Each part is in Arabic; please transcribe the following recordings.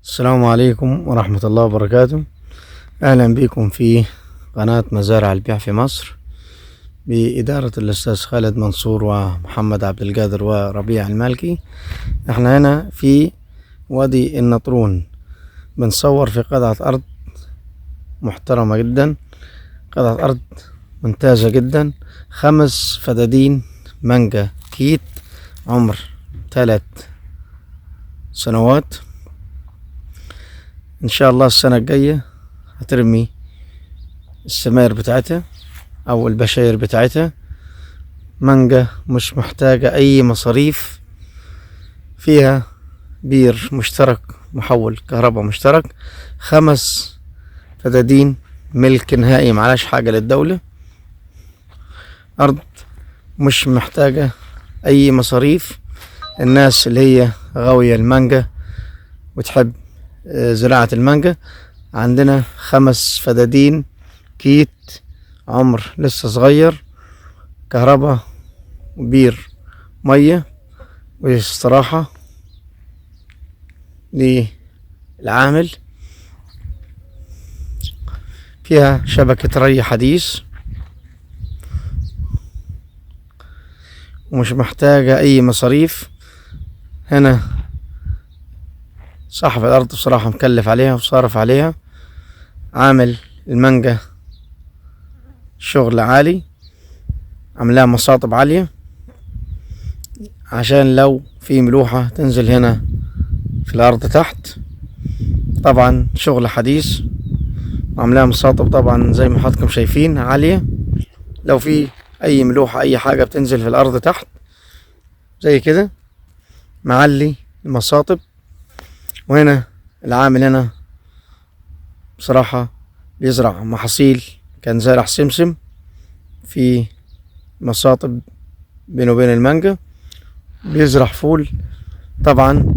السلام عليكم ورحمة الله وبركاته. أهلا بكم في قناة مزارع البيع في مصر بإدارة الأستاذ خالد منصور ومحمد عبد القادر وربيع المالكي. احنا هنا في وادي النطرون بنصور في قطعة أرض محترمة جدا، قطعة أرض ممتازة جدا، 5 فدادين مانجا كيت عمر 3 سنوات. ان شاء الله السنة الجاية هترمي الثمار بتاعتها او البشاير بتاعتها. مانجا مش محتاجة اي مصاريف، فيها بير مشترك، محول كهرباء مشترك، 5 فدادين ملك نهائي، معلاش حاجة للدولة. ارض مش محتاجة اي مصاريف. الناس اللي هي غاوية المانجا وتحب زراعة المانجا، عندنا 5 فدادين كيت عمر لسه صغير، كهرباء وبير مية واستراحة للعامل، فيها شبكة ري حديث ومش محتاجة أي مصاريف. هنا صاحب الأرض بصراحة مكلف عليها وصارف عليها، عامل المانجا شغل عالي، عاملاها مصاطب عالية عشان لو في ملوحة تنزل هنا في الأرض تحت. طبعا شغل حديث، وعاملاها مصاطب طبعا زي ما حضراتكم شايفين عالية، لو في أي ملوحة أي حاجة بتنزل في الأرض تحت زي كده معلي المصاطب. وهنا العامل هنا بصراحة بيزرع محاصيل، كان زارع سمسم في مصاطب بينه وبين المانجا، بيزرع فول. طبعا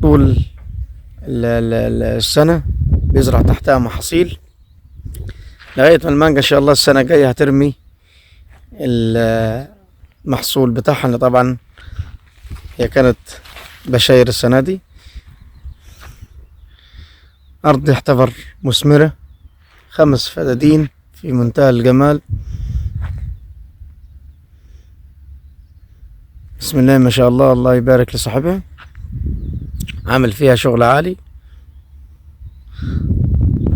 طول السنة بيزرع تحتها محاصيل لغاية ما المانجا ان شاء الله السنة الجاية هترمي المحصول بتاعها، اللي طبعا هي كانت بشاير السنة دي. أرض يعتبر مثمرة، 5 فدادين في منتهى الجمال، بسم الله ما شاء الله، الله يبارك لصاحبها، عامل فيها شغل عالي.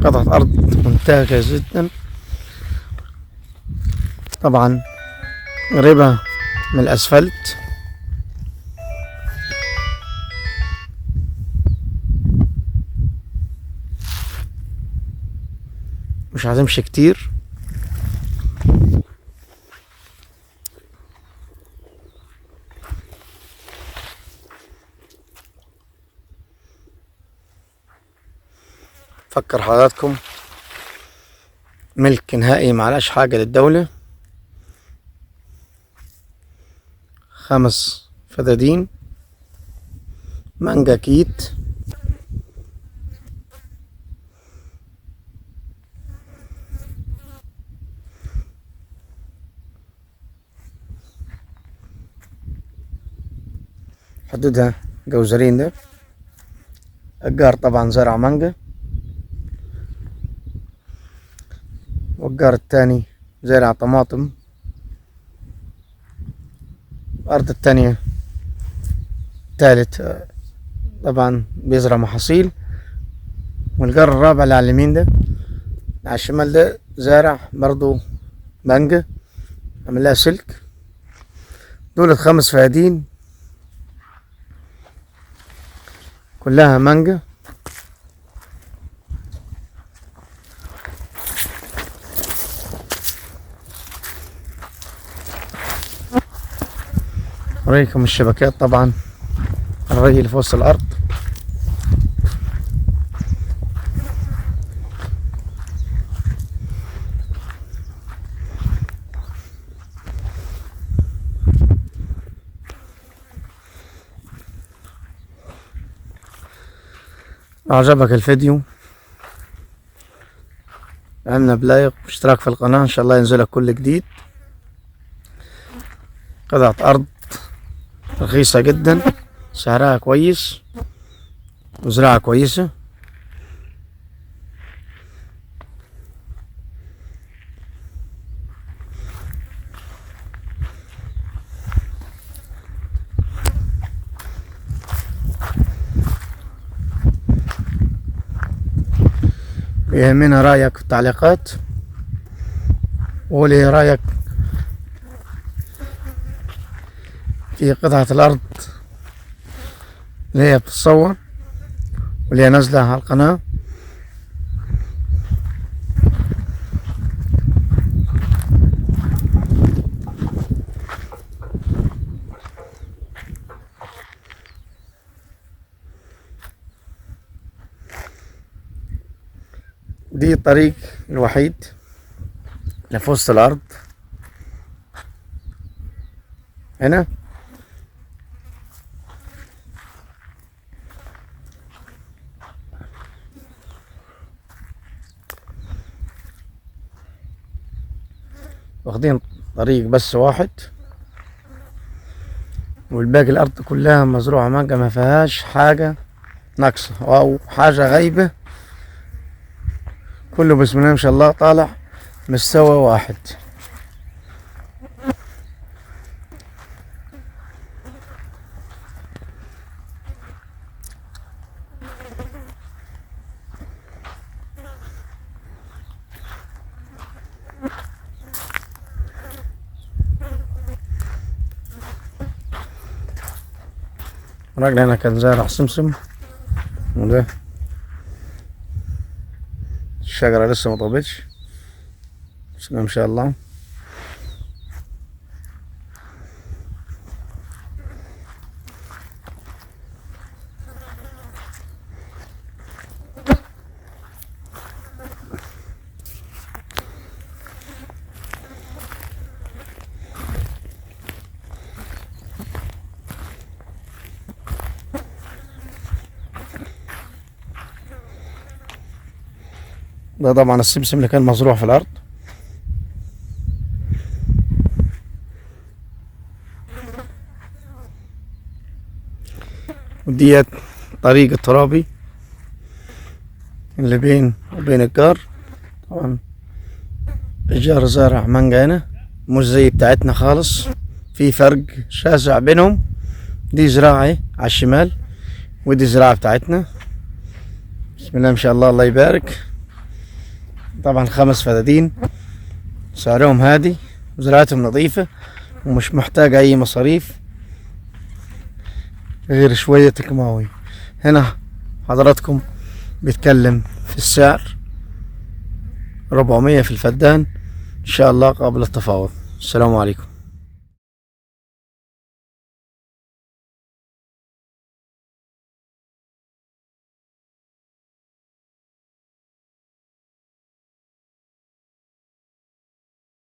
قطعة أرض ممتازة جدا، طبعا قريبة من الأسفلت، مش هتمشي كتير. فكر حضراتكم ملك نهائي، معلاش حاجة للدولة، 5 فدادين مانجا كيت، حدودها جوزرين. ده الجار طبعا زرع مانجا، والجار التاني زرع طماطم، الأرض التانية تالت طبعا بيزرع محاصيل، والجار الرابع اللي على اليمين ده على الشمال ده زارع برضو مانجا، عملها سلك. دول 5 فدادين كلها مانجا. أوريكم الشبكات، طبعا الري اللي في وسط الأرض، أعجبك الفيديو عملنا بلايك واشتراك في القناة، إن شاء الله ينزلك كل جديد. قطعة أرض رخيصة جدا، سعرها كويس، وزراعة كويسة. يهمنا رأيك في التعليقات، وقولي رأيك في قطعة الأرض اللي هي بتتصور واللي هي نازلة على القناة. دي الطريق الوحيد لفي وسط الأرض هنا. واخدين طريق بس واحد، والباقي الأرض كلها مزروعة مانجا، ما فيهاش حاجة ناقصة أو حاجة غايبة. كله بسم الله ما شاء الله طالع مستوى واحد. الراجل هنا كان زارع سمسم، وده الشجرة لسه ما طابتش، بسم الله ما شاء الله. ده طبعا السمسم اللي كان مزروع في الأرض. وديت طريق الترابي اللي بين وبين الجار. طبعا الجار زارع مانجا هنا مش زي بتاعتنا خالص، في فرق شاسع بينهم. دي زراعة على الشمال ودي زراعة بتاعتنا. بسم الله ما شاء الله، الله يبارك. طبعا 5 فدادين سعرهم هادي وزراعتهم نظيفة ومش محتاجة أي مصاريف غير شوية كيماوي. هنا حضراتكم بيتكلم في السعر 400 في الفدان، إن شاء الله قابل التفاوض. السلام عليكم.